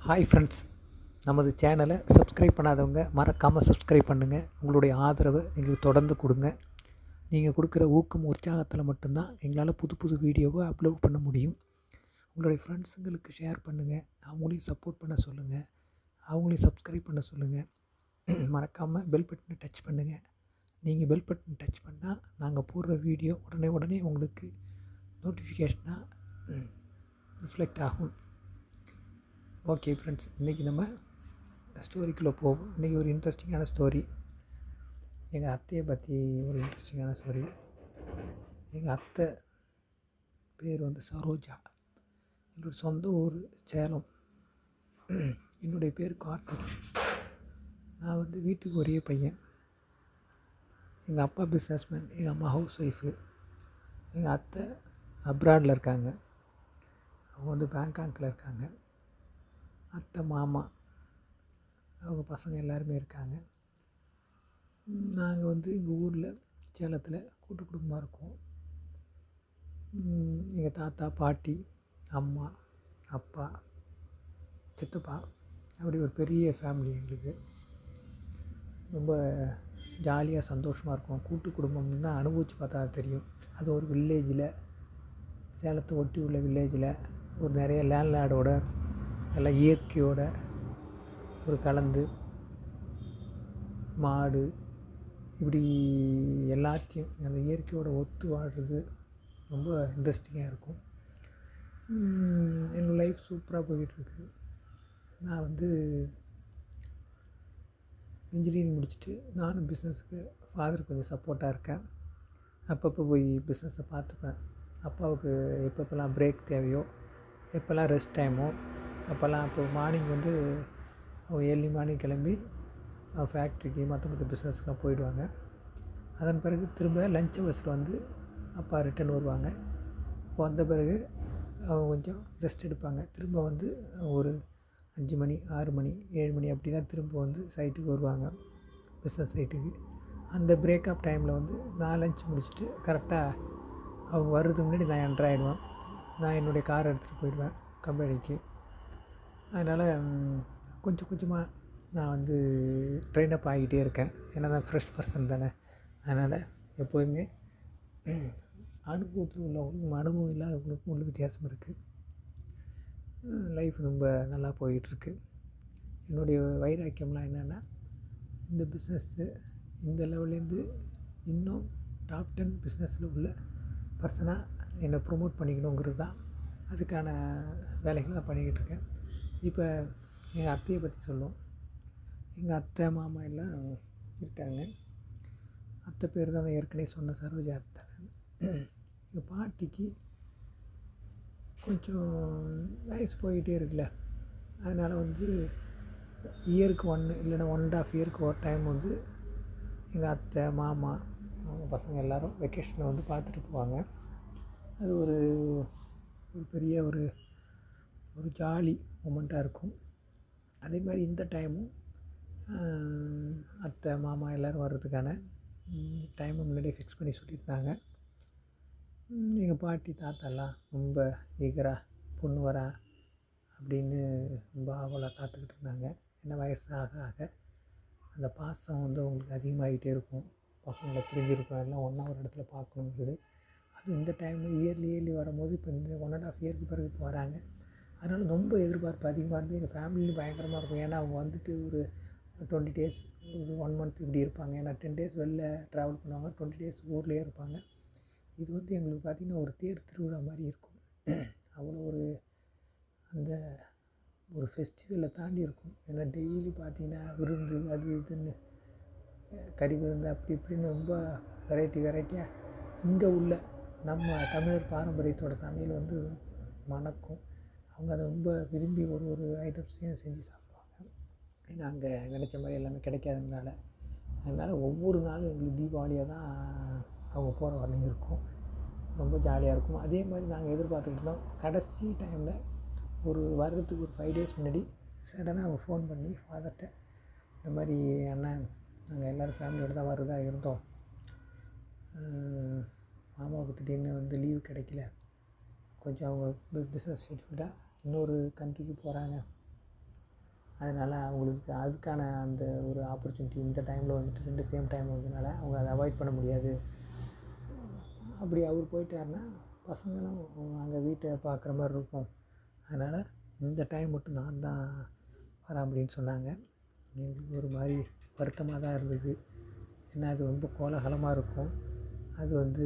Hi friends, நமது சேனலை subscribe பண்ணாதவங்க மறக்காமல் சப்ஸ்கிரைப் பண்ணுங்கள். உங்களுடைய ஆதரவை எங்களுக்கு தொடர்ந்து கொடுங்க. நீங்கள் கொடுக்குற ஊக்கம் உற்சாகத்தில் மட்டும்தான் எங்களால் புது புது வீடியோவை அப்லோட் பண்ண முடியும். உங்களுடைய ஃப்ரெண்ட்ஸுங்களுக்கு ஷேர் பண்ணுங்கள், அவங்களையும் சப்போர்ட் பண்ண சொல்லுங்கள், அவங்களையும் சப்ஸ்கிரைப் பண்ண சொல்லுங்கள். மறக்காமல் பெல் பட்டனை டச் பண்ணுங்கள். நீங்கள் பெல் பட்டன் டச் பண்ணால் நாங்கள் போடுற வீடியோ உடனே உங்களுக்கு நோட்டிஃபிகேஷனாக ரிஃப்ளெக்ட் ஆகும். ஓகே ஃப்ரெண்ட்ஸ், இன்றைக்கி நம்ம ஸ்டோரிக்குள்ளே போவோம். இன்றைக்கி ஒரு இன்ட்ரெஸ்டிங்கான ஸ்டோரி. எங்கள் அத்தையை பற்றி ஒரு இன்ட்ரெஸ்டிங்கான ஸ்டோரி. எங்கள் அத்தை பேர் சரோஜா. என்னோட சொந்த ஊர் சேலம். என்னுடைய பேர் கார்த்திக். நான் வீட்டுக்கு ஒரே பையன். எங்கள் அப்பா பிஸ்னஸ்மேன், எங்கள் அம்மா ஹவுஸ் ஒய்ஃபு. எங்கள் அத்தை அப்ராடில் இருக்காங்க. அவங்க பேங்காக்கில் இருக்காங்க. அத்தை மாமா அவங்க பசங்க எல்லாருமே இருக்காங்க. நாங்கள் எங்கள் ஊரில் சேலத்தில் கூட்டு குடும்பமாக இருக்கோம். எங்கள் தாத்தா பாட்டி அம்மா அப்பா சித்தப்பா அப்படி ஒரு பெரிய ஃபேமிலி. எங்களுக்கு ரொம்ப ஜாலியாக சந்தோஷமாக இருக்கும். கூட்டு குடும்பம்னு தான் அனுபவித்து பார்த்தா தெரியும். அது ஒரு வில்லேஜில், சேலத்தை ஒட்டி உள்ள வில்லேஜில் ஒரு நிறைய லேண்ட்லார்டோட எல்லாம் இயற்கையோட ஒரு கலந்து மாடு இப்படி எல்லாத்தையும் அந்த இயற்கையோட ஒத்து வாழ்கிறது ரொம்ப இன்ட்ரெஸ்டிங்காக இருக்கும். என்னோடய லைஃப் சூப்பராக போய்கிட்டுருக்கு. நான் இன்ஜினியரிங் முடிச்சுட்டு நானும் பிஸ்னஸுக்கு ஃபாதர் கொஞ்சம் சப்போர்ட்டாக இருக்கேன். அப்பப்போ போய் பிஸ்னஸை பார்த்துப்பேன். அப்பாவுக்கு எப்பப்பெல்லாம் பிரேக் தேவையோ, எப்போல்லாம் ரெஸ்ட் டைமோ அப்போல்லாம். இப்போ மார்னிங் அவங்க ஏர்லி மார்னிங் கிளம்பி ஃபேக்ட்ரிக்கு மற்ற பிஸ்னஸ்க்கெலாம் போயிடுவாங்க. அதன் பிறகு திரும்ப லஞ்ச் ஹவர்ஸில் அப்பா ரிட்டன் வருவாங்க. வந்த பிறகு அவங்க கொஞ்சம் ரெஸ்ட் எடுப்பாங்க. திரும்ப ஒரு 5 மணி 6 மணி 7 மணி அப்படி தான் திரும்ப சைட்டுக்கு வருவாங்க, பிஸ்னஸ் சைட்டுக்கு. அந்த பிரேக்கப் டைமில் நான் லஞ்ச் முடிச்சுட்டு கரெக்டாக அவங்க வர்றதுக்கு முன்னாடி நான் என்ட்ரு ஆகிடுவேன். நான் என்னுடைய காரை எடுத்துகிட்டு போயிடுவேன் கம்பெனிக்கு. அதனால் கொஞ்சம் கொஞ்சமாக நான் ட்ரெயின் அப் ஆகிட்டே இருக்கேன். ஏன்னா நான் ஃப்ரெஷ் பர்சன் தானே. அதனால் எப்போதுமே அனுபவத்தில் உள்ளவங்களுக்கும் அனுபவம் இல்லாதவங்களுக்கும் உள்ள வித்தியாசம் இருக்குது. லைஃப் ரொம்ப நல்லா போயிட்டுருக்கு. என்னுடைய வைராக்கியம்லாம் என்னென்னா, இந்த பிஸ்னஸ்ஸு இந்த லெவல்லேருந்து இன்னும் டாப் 10 பிஸ்னஸில் உள்ள பர்சனாக என்னை ப்ரொமோட் பண்ணிக்கணுங்கிறது தான். அதுக்கான வேலைகளை நான் பண்ணிக்கிட்டு இருக்கேன். இப்போ எங்கள் அத்தையை பற்றி சொல்லுவோம். எங்கள் அத்தை மாமா எல்லாம் இருக்காங்க. அத்தை பேர் தான் ஏற்கனவே சொன்ன சரோஜா அத்தை. எங்கள் பாட்டிக்கு கொஞ்சம் வயசு போய்கிட்டே இருக்குல்ல. அதனால் இயருக்கு 1 இல்லைன்னா 1.5 இயருக்கு ஒரு டைம் எங்கள் அத்தை மாமா அவங்க பசங்க எல்லோரும் வெக்கேஷனில் பார்த்துட்டு போவாங்க. அது ஒரு பெரிய ஒரு ஜாலி மொமெண்ட்டாக இருக்கும். அதே மாதிரி இந்த டைமும் அத்தை மாமா எல்லோரும் வர்றதுக்கான டைமை முன்னாடியே ஃபிக்ஸ் பண்ணி சொல்லியிருந்தாங்க. எங்கள் பாட்டி தாத்தாலாம் ரொம்ப ஈகராக பொண்ணு வரா அப்படின்னு ரொம்ப ஆவலாக காத்துக்கிட்டு இருந்தாங்க. ஏன்னா வயசு ஆக ஆக அந்த பாசம் அவங்களுக்கு அதிகமாகிட்டே இருக்கும். பசங்களை பிரிஞ்சிருக்கும், எல்லாம் ஒன்றா ஒரு இடத்துல பார்க்கணுங்கிறது. அது இந்த டைமில் இயர்லி வரும்போது இப்போ இந்த 1.5 இயருக்கு பிறகு இப்போ வராங்க. அதனால் ரொம்ப எதிர்பார்ப்பு அதிகமாக எங்கள் ஃபேமிலியும் பயங்கரமாக இருக்கும். ஏன்னா அவங்க ஒரு 20 டேஸ் ஒரு 1 மந்த் இப்படி இருப்பாங்க. ஏன்னா 10 டேஸ் வெளில ட்ராவல் பண்ணுவாங்க, 20 டேஸ் ஊர்லேயே இருப்பாங்க. இது எங்களுக்கு பார்த்திங்கன்னா ஒரு தேர் திருவிழா மாதிரி இருக்கும். அவ்வளோ அந்த ஒரு ஃபெஸ்டிவலை தாண்டி இருக்கும். ஏன்னா டெய்லி பார்த்திங்கன்னா விருந்து அது இதுன்னு கறி விருந்து அப்படி இப்படின்னு ரொம்ப வெரைட்டியாக இங்கே உள்ள நம்ம தமிழர் பாரம்பரியத்தோட சமையல் மணக்கும். அவங்க அதை ரொம்ப விரும்பி ஒரு ஐட்டம்ஸையும் செஞ்சு சாப்பிடுவாங்க. ஏன்னா அங்கே நினச்ச மாதிரி எல்லாமே கிடைக்காததுனால. அதனால் ஒவ்வொரு நாளும் எங்களுக்கு தீபாவளியாக தான் அவங்க போகிற வரலையும் இருக்கும். ரொம்ப ஜாலியாக இருக்கும். அதே மாதிரி நாங்கள் எதிர்பார்த்துக்கிட்டு இருந்தோம். கடைசி டைமில் வர்றதுக்கு ஒரு 5 டேஸ் முன்னாடி சடனாக அவங்க ஃபோன் பண்ணி ஃபாதர்கிட்ட, இந்த மாதிரி அண்ணன் நாங்கள் எல்லோரும் ஃபேமிலியோடு தான் வரதா இருந்தோம், மாமாவுக்கு திடீர்னு லீவு கிடைக்கல, கொஞ்சம் அவங்க பிஸ்னஸ் ஷெட்யூல்டாக இன்னொரு கண்ட்ரிக்கு போகிறாங்க, அதனால் அவங்களுக்கு அதுக்கான அந்த ஒரு ஆப்பர்ச்சுனிட்டி இந்த டைமில் வந்துட்டு 2 சேம் டைம் வந்ததுனால அவங்க அதை அவாய்ட் பண்ண முடியாது. அப்படி அவர் போயிட்டாருன்னா பசங்களும் அங்கே வீட்டை பார்க்குற மாதிரி இருக்கும். அதனால் இந்த டைம் மட்டும் நான் தான் வரேன் அப்படின்னு சொன்னாங்க. எங்களுக்கு ஒரு மாதிரி வருத்தமாக தான் இருந்தது. ஏன்னா அது ரொம்ப கோலாகலமாக இருக்கும். அது வந்து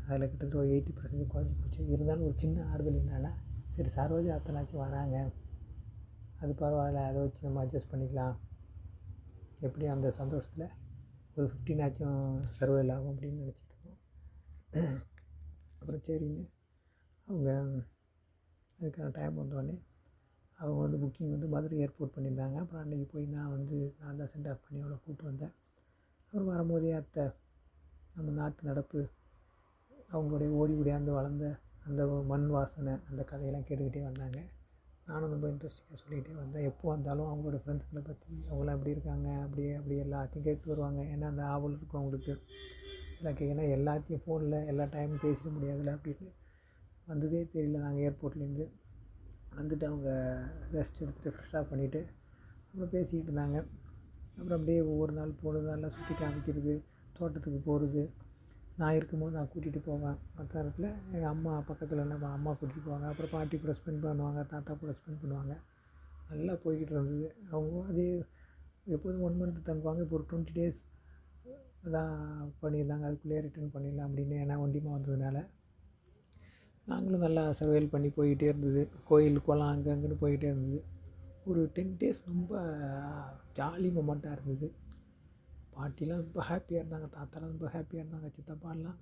அதில் கிட்டத்தட்ட ஒரு 80% குறைஞ்சி போச்சு. இருந்தாலும் ஒரு சின்ன ஆறுதல் என்னென்னா, சரி சரோஜா அத்தனாச்சும் வராங்க, அது பரவாயில்ல, அதை வச்சு நம்ம அட்ஜஸ்ட் பண்ணிக்கலாம், எப்படியும் அந்த சந்தோஷத்தில் ஒரு 15 ஆச்சும் சர்வைவல் ஆகும் அப்படின்னு நினச்சிட்டு இருந்தோம். அப்புறம் சரின்னு அவங்க அதுக்கான டைம் வந்தோடனே அவங்க வந்து புக்கிங் வந்து மதுரை ஏர்போர்ட் பண்ணியிருந்தாங்க. அப்புறம் அன்றைக்கி போய் நான் தான் சென்ட் ஆஃப் பண்ணி அவளை கூப்பிட்டு வந்தேன். அப்புறம் வரும்போதே அத்தை நம்ம நாட்டு நடப்பு, அவங்களுடைய ஓடி ஓடியாந்து வளர்ந்த அந்த மண் வாசனை, அந்த கதையெல்லாம் கேட்டுக்கிட்டே வந்தாங்க. நானும் ரொம்ப இன்ட்ரெஸ்டிங்காக சொல்லிக்கிட்டே வந்தேன். எப்போ வந்தாலும் அவங்களோட ஃப்ரெண்ட்ஸுங்களை பற்றி, அவங்களாம் எப்படி இருக்காங்க, அப்படி எல்லாத்தையும் கேட்டு வருவாங்க. ஏன்னா அந்த ஆவல் இருக்கும் அவங்களுக்கு எல்லாம் ஏன்னா எல்லாத்தையும் ஃபோனில் எல்லா டைமும் பேசிட முடியாதுல்ல அப்படின்னு. வந்ததே தெரியல. நாங்கள் ஏர்போர்ட்லேருந்து வந்துட்டு அவங்க ரெஸ்ட் எடுத்துகிட்டு ஃப்ரெஷ்ஷாக பண்ணிவிட்டு அப்புறம் பேசிக்கிட்டு இருந்தாங்க. அப்புறம் அப்படியே ஒவ்வொரு நாள் போகிறது, நல்லா சுற்றி காமிக்கிறது, தோட்டத்துக்கு போகிறது. நான் இருக்கும்போது நான் கூட்டிகிட்டு போவேன். மற்ற நேரத்தில் எங்கள் அம்மா பக்கத்தில் நம்ம அம்மா கூட்டிகிட்டு போவாங்க. அப்புறம் பாட்டி கூட ஸ்பெண்ட் பண்ணுவாங்க, தாத்தா கூட ஸ்பெண்ட் பண்ணுவாங்க. நல்லா போய்கிட்டு இருந்தது. அவங்க அதே எப்போதும் 1 மந்த் தங்குவாங்க. இப்போ ஒரு 20 days தான் பண்ணியிருந்தாங்க. அதுக்குள்ளேயே ரிட்டர்ன் பண்ணிடலாம் அப்படின்னு. ஏன்னா ஒண்டிமா வந்ததுனால நாங்களும் நல்லா சர்வைவல் பண்ணி போய்கிட்டே இருந்தது. கோயில் குளம் அங்கே அங்கேன்னு போய்கிட்டே இருந்தது. ஒரு 10 days ரொம்ப ஜாலி மொமெண்ட்டாக இருந்தது. பாட்டிலாம் ரொம்ப ஹாப்பியாக இருந்தாங்க, தாத்தாலாம் ரொம்ப ஹாப்பியாக இருந்தாங்க, சித்தப்பாலாம்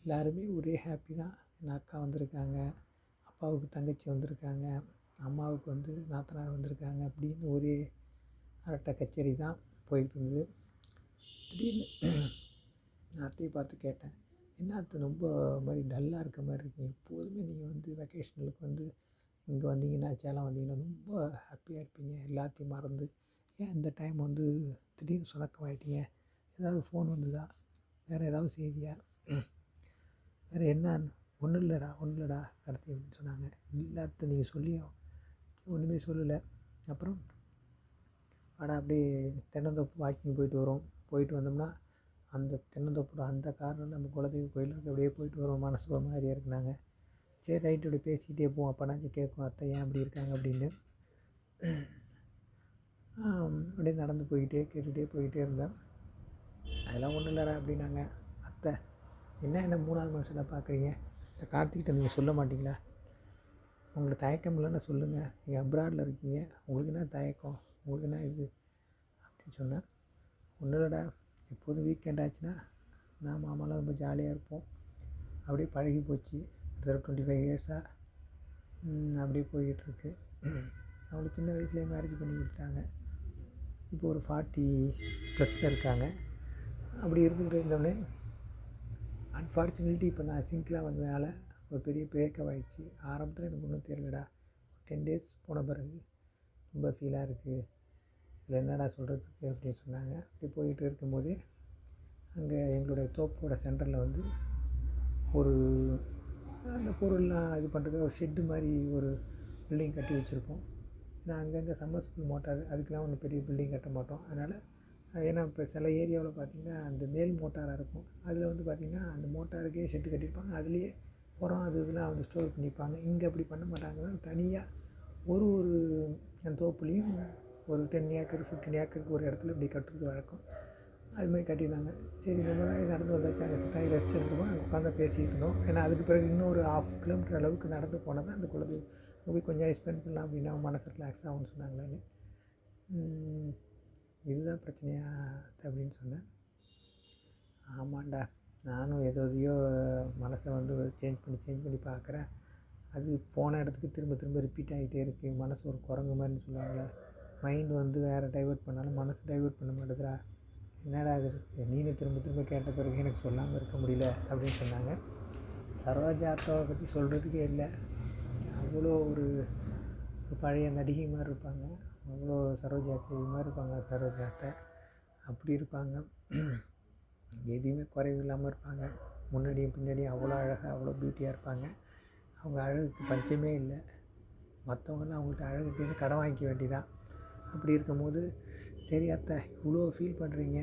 எல்லாருமே ஒரே ஹாப்பி தான். என் அக்கா வந்திருக்காங்க, அப்பாவுக்கு தங்கச்சி வந்திருக்காங்க, அம்மாவுக்கு வந்து நாத்தனார் வந்திருக்காங்க அப்படின்னு ஒரே அரட்டை கச்சேரி தான் போய்கிட்டு இருந்தது. திடீர்னு நான் அத்தையை பார்த்து கேட்டேன், என்ன அத்தை ரொம்ப மாதிரி டல்லாக இருக்க மாதிரி இருக்கீங்க? எப்போதுமே நீங்கள் வந்து வெக்கேஷனுக்கு வந்து இங்கே வந்தீங்கன்னா, சேலம் வந்தீங்கன்னா ரொம்ப ஹாப்பியாக இருப்பீங்க, எல்லாத்தையும் மறந்து. ஏன் இந்த டைம் வந்து திடீர்னு சுணக்கமாயிட்டீங்க? ஏதாவது ஃபோன் வந்ததா? வேறு ஏதாவது செய்தியா? வேறு என்ன? ஒன்றும் இல்லைடா கார்த்தி அப்படின்னு சொன்னாங்க. இல்லை அத்தை, நீங்கள் சொல்லியும் ஒன்றுமே சொல்லலை. அப்புறம் அப்படியே தென்னந்தோப்பு வாக்கிங் போயிட்டு வந்தோம்னா அந்த தென்னந்தோப்போட அந்த காரணம் நம்ம குலதெய்வ கோயிலுக்கு அப்படியே போயிட்டு வரோம். மனசு ஒரு மாதிரியாக இருக்குனாங்க. சரி ரைட்டு, அப்படியே பேசிக்கிட்டே போவோம், அப்போனாச்சும் கேட்கும் அத்தை ஏன் அப்படி இருக்காங்க அப்படின்னு. அப்படியே நடந்து கேட்டுகிட்டே போய்கிட்டே இருந்தேன். அதெல்லாம் ஒன்றும் இல்லைடா அப்படின்னாங்க. அத்தை என்ன 3வது மனுஷனை பார்க்குறீங்க? இந்த கார்த்திகிட்ட நீங்கள் சொல்ல மாட்டிங்களா? உங்களுக்கு தயக்கம் இல்லைன்னு சொல்லுங்கள். நீங்கள் அப்ராடில் இருக்கீங்க, உங்களுக்கு என்ன தயக்கம், உங்களுக்கு என்ன இது அப்படின்னு சொன்னேன். ஒன்றும் இல்லைடா, எப்போதும் வீக்கெண்ட் ஆச்சுன்னா நான் மாமாலாம் ரொம்ப ஜாலியாக இருப்போம். அப்படியே பழகி போச்சு. 25 yearsஆக அப்படியே போய்கிட்டுருக்கு. அவங்களுக்கு சின்ன வயசுலேயே மேரேஜ் பண்ணி கொடுத்துட்டாங்க. இப்போ ஒரு 40+ இருக்காங்க. அப்படி இருந்துக்கிட்டு இருந்தோடனே அன்ஃபார்ச்சுனேட்லி இப்போ நான் சிங்கிளாக வந்ததுனால ஒரு பெரிய பிரேக்கப் ஆகிடுச்சு. ஆரம்பத்தில் எனக்கு ஒன்றும் தெரியலடா. 10 days போன பிறகு ரொம்ப ஃபீலாக இருக்குது, இதில் என்னடா சொல்கிறதுக்கு அப்படின்னு சொன்னாங்க. அப்படி போய்கிட்டு இருக்கும்போதே அங்கே எங்களுடைய தோப்போட சென்டரில் வந்து ஒரு அந்த பொருள்லாம் இது பண்ணுறது ஒரு ஷெட்டு மாதிரி ஒரு பில்டிங் கட்டி வச்சுருக்கோம். ஏன்னா அங்கங்கே சம்மர்சிபிள் மோட்டார், அதுக்கெலாம் ஒன்றும் பெரிய பில்டிங் கட்ட மாட்டோம். அதனால் ஏன்னா இப்போ சில ஏரியாவில் பார்த்திங்கன்னா அந்த மேல் மோட்டாராக இருக்கும், அதில் வந்து பார்த்திங்கன்னா அந்த மோட்டாருக்கே ஷெட்டு கட்டியிருப்பாங்க, அதுலேயே உரம் இதெல்லாம் வந்து ஸ்டோர் பண்ணிப்பாங்க. இங்கே அப்படி பண்ண மாட்டாங்க. தனியாக ஒரு தோப்புலேயும் ஒரு 10 ஏக்கர் 15 ஏக்கருக்கு ஒரு இடத்துல இப்படி கட்டுறது வழக்கம். அதுமாதிரி கட்டியிருந்தாங்க. சரி நம்ம தான் நடந்து வந்தாச்சு, அங்கே சித்தாய் ரெஸ்ட் எடுத்துப்போம். அங்கே உட்காந்து பேசிகிட்டு இருந்தோம். ஏன்னா அதுக்கு பிறகு இன்னும் ஒரு 1/2 kilometer அளவுக்கு நடந்து போனால் தான் அந்த குலதெய்வம். அங்கே போய் கொஞ்சம் ஸ்பெண்ட் பண்ணலாம் அப்படின்னா மனசு ரிலாக்ஸ் ஆகும்னு சொன்னாங்களே. இதுதான் பிரச்சனையா அப்படின்னு சொன்னேன். ஆமாண்டா, நானும் எதையோ மனசை வந்து சேஞ்ச் பண்ணி பார்க்குறேன். அது போன இடத்துக்கு திரும்ப ரிப்பீட் ஆகிட்டே இருக்குது. மனசு ஒரு குரங்கு மாதிரின்னு சொல்லுவாங்களே, மைண்டு வந்து வேறு டைவெர்ட் பண்ணாலும் மனசு டைவெர்ட் பண்ண மாட்டேதுடா. என்னடா இது, நீனு திரும்ப கேட்ட பிறகு எனக்கு சொல்லாமல் இருக்க முடியல அப்படின்னு சொன்னாங்க. சரோஜா அத்தாவை பற்றி சொல்கிறதுக்கே இல்லை. அவ்வளோ ஒரு பழைய நடிகை மாதிரி இருப்பாங்க. அவ்வளோ சரோஜா தேவி மாதிரி இருப்பாங்க. சரோஜா அத்தை அப்படி இருப்பாங்க. எதையுமே குறைவு இல்லாமல் இருப்பாங்க. முன்னாடியும் பின்னாடியும் அவ்வளோ அழகாக அவ்வளோ பியூட்டியாக இருப்பாங்க. அவங்க அழகுக்கு பஞ்சமே இல்லை. மற்றவங்களாம் அவங்கள்ட்ட அழகுக்கு கடன் வாங்கிக்க வேண்டியதான். அப்படி இருக்கும்போது சரி அத்தை இவ்வளோ ஃபீல் பண்ணுறீங்க,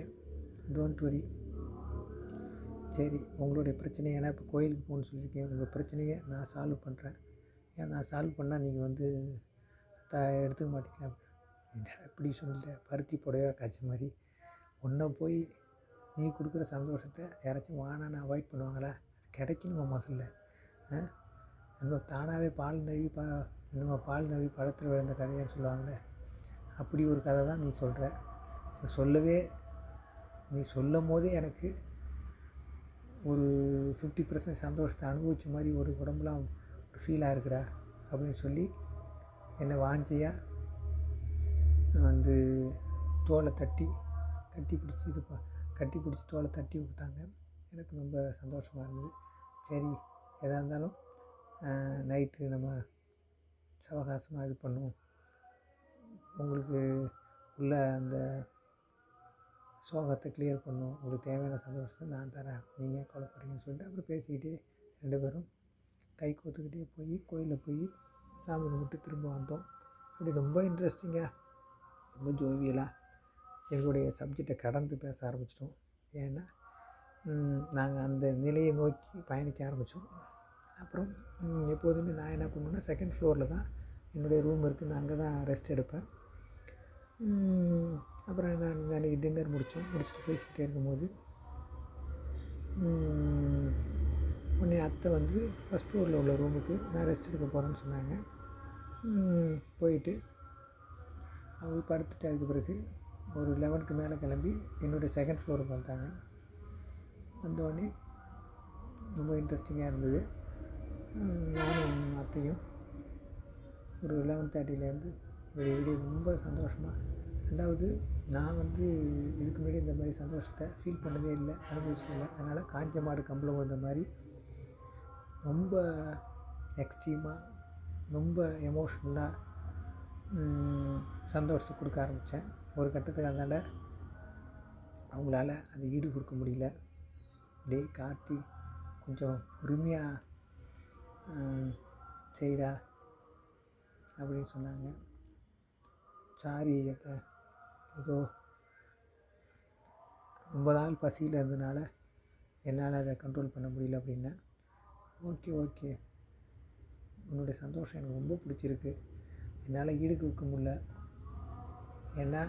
டோன்ட் வரி, சரி உங்களுடைய பிரச்சனையை ஏன்னா இப்போ கோயிலுக்கு போகணுன்னு சொல்லியிருக்கேன், உங்கள் பிரச்சனையை நான் சால்வ் பண்ணுறேன், ஏன் நான் சால்வ் பண்ணால் நீங்கள் வந்து எடுத்துக்க மாட்டீங்களா? இப்படி சொல்லிட்டு பருத்தி புடவையா காய்ச்ச மாதிரி ஒன்றை போய் நீ கொடுக்குற சந்தோஷத்தை யாராச்சும் வானான்னு அவாய்ட் பண்ணுவாங்களா? அது கிடைக்கணுமா முதல்ல? நம்ம தானாகவே பால் நழுவி நம்ம பால் நழுவி பழத்தில் விழுந்த கதைன்னு சொல்லுவாங்களே, அப்படி ஒரு கதை தான் நீ சொல்கிற. நீ சொல்லும் போதே எனக்கு ஒரு 50% சந்தோஷத்தை அனுபவித்த மாதிரி ஒரு உடம்புலாம் ஒரு ஃபீலாக இருக்குடா அப்படின்னு சொல்லி என்னை வாஞ்சியாக வந்து தோலை கட்டி பிடிச்சி கட்டி பிடிச்சி தோலை தட்டி விட்டாங்க. எனக்கு ரொம்ப சந்தோஷமாக இருந்தது. சரி எதாக இருந்தாலும் நைட்டு நம்ம சவகாசமாக இது பண்ணுவோம், உங்களுக்கு உள்ள அந்த சோகத்தை கிளியர் பண்ணுவோம், உங்களுக்கு தேவையான சந்தோஷத்தை நான் தரேன், நீங்கள் கவலைப்படுறீங்கன்னு சொல்லிட்டு அப்புறம் பேசிக்கிட்டே 2 பேரும் கை கோத்துக்கிட்டே போய் கோயிலில் போய் சாமி கும்பிட்டு திரும்ப வந்தோம். அப்படி ரொம்ப இன்ட்ரெஸ்டிங்காக ரொம்ப ஜோவியலாக எங்களுடைய சப்ஜெக்டை கடந்து பேச ஆரம்பிச்சிட்டோம். ஏன்னா நாங்கள் அந்த நிலையை நோக்கி பயணிக்க ஆரம்பித்தோம். அப்புறம் எப்போதுமே நான் என்ன பண்ணுவேன்னா செகண்ட் ஃப்ளோரில் தான் என்னுடைய ரூம் இருக்குது, நான் அங்கே தான் ரெஸ்ட் எடுப்பேன். அப்புறம் நான் அன்றைக்கி டின்னர் முடிச்சுட்டு பேசிக்கிட்டே இருக்கும்போது உடனே அத்தை வந்து ஃபஸ்ட் ஃப்ளோரில் உள்ள ரூமுக்கு நான் ரெஸ்ட் எடுக்க போகிறேன்னு சொன்னாங்க. போயிட்டு அவங்க படுத்துட்டு அதுக்கு பிறகு ஒரு 11க்கு மேலே கிளம்பி என்னுடைய செகண்ட் ஃப்ளோருக்கு வந்தாங்க. வந்தோடனே ரொம்ப இன்ட்ரெஸ்டிங்காக இருந்தது. நானும் அத்தையும் ஒரு 11:30 விடிய ரொம்ப சந்தோஷமாக, ரெண்டாவது நான் வந்து இதுக்கு முன்னாடி இந்த மாதிரி சந்தோஷத்தை ஃபீல் பண்ணதே இல்லை, அனுபவிச்சதில்லை. அதனால் காஞ்ச மாடு கம்பளம் வந்த மாதிரி ரொம்ப எக்ஸ்ட்ரீமாக ரொம்ப எமோஷ்னலாக சந்தோஷத்தை கொடுக்க ஆரம்பித்தேன். ஒரு கட்டத்துக்கு அதனால் அவங்களால அது ஈடு கொடுக்க முடியல. டேய் கார்த்தி கொஞ்சம் பொறுமையாக செய்டா அப்படின்னு சொன்னாங்க. சாரி அத்தை, ஏதோ ரொம்ப நாள் பசியில் இருந்ததுனால என்னால் அதை கண்ட்ரோல் பண்ண முடியல அப்படின்னேன். ஓகே உன்னுடைய சந்தோஷம் எனக்கு ரொம்ப பிடிச்சிருக்கு, என்னால் ஈடு கொடுக்க முடியல. ஏன்னா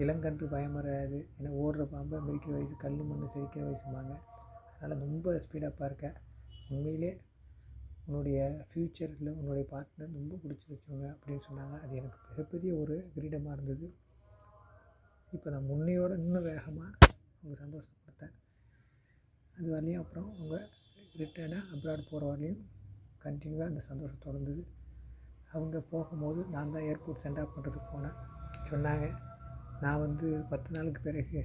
இளங்கன்று பயமறாது, ஏன்னா ஓடுற பாம்பை மிதிக்கிற வயசு கல் மண் செரிக்கிற வயசும்பாங்க. அதனால் ரொம்ப ஸ்பீடப்பாக இருக்க. உண்மையிலே உன்னுடைய ஃப்யூச்சரில் உன்னுடைய பார்ட்னர் ரொம்ப பிடிச்சி வச்சவங்க அப்படின்னு சொன்னாங்க. அது எனக்கு மிகப்பெரிய ஒரு கிரீடமாக இருந்தது. இப்போ நான் முன்னையோட இன்னும் வேகமாக அவங்க சந்தோஷப்படுத்தேன். அது வரலையும் அப்புறம் அவங்க ரிட்டர்னாக அப்ராட் போகிற வரலையும் கண்டினியூவாக அந்த சந்தோஷம் தொடர்ந்தது. அவங்க போகும்போது நான் தான் ஏர்போர்ட் சென்ட் ஆஃப் பண்ணுறதுக்கு போனேன். சொன்னாங்க, நான் வந்து 10 நாளுக்கு பிறகு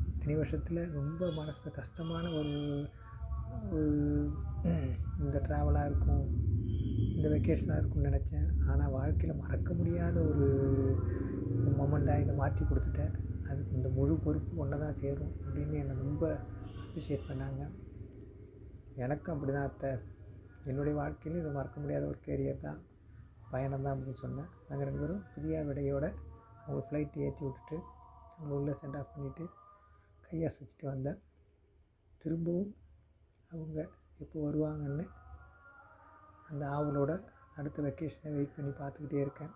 இத்தனை வருஷத்தில் ரொம்ப மனசு கஷ்டமான ஒரு இந்த ட்ராவலாக இருக்கும், இந்த வெக்கேஷனாக இருக்கும்னு நினச்சேன். ஆனால் வாழ்க்கையில் மறக்க முடியாத ஒரு மொமெண்ட்டாக இதை மாற்றி கொடுத்துட்டேன், அதுக்கு இந்த முழு பொறுப்பு ஒன்று தான் சேரும் அப்படின்னு என்னை ரொம்ப அப்ரிஷியேட் பண்ணாங்க. எனக்கும் அப்படி தான் அத்தை, என்னுடைய வாழ்க்கையிலும் இது மறக்க முடியாத ஒரு கேரியர் தான், பயணம் தான் அப்படின்னு சொன்னேன். நாங்கள் 2 பேரும் பிரியா விடையோடு அவங்க ஃப்ளைட் ஏற்றி விட்டுட்டு அவங்க உள்ளே சென்ட் ஆஃப் பண்ணிவிட்டு கையசைச்சிட்டு வந்தேன். திரும்பவும் அவங்க எப்போ வருவாங்கன்னு அந்த ஆவலோட அடுத்த வெக்கேஷனை வெயிட் பண்ணி பார்த்துக்கிட்டே இருக்கேன்.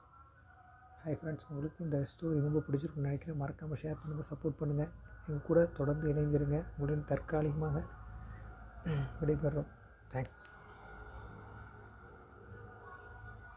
ஹாய் ஃப்ரெண்ட்ஸ், உங்களுக்கு இந்த ஸ்டோரி ரொம்ப பிடிச்சிருக்குன்னு நினைக்கிறேன். மறக்காமல் ஷேர் பண்ணுங்கள், சப்போர்ட் பண்ணுங்கள், எங்கள் கூட தொடர்ந்து இணைந்திருங்க. உங்களுடன் தற்காலிகமாக விடைபெறுறோம். தேங்க்ஸ்.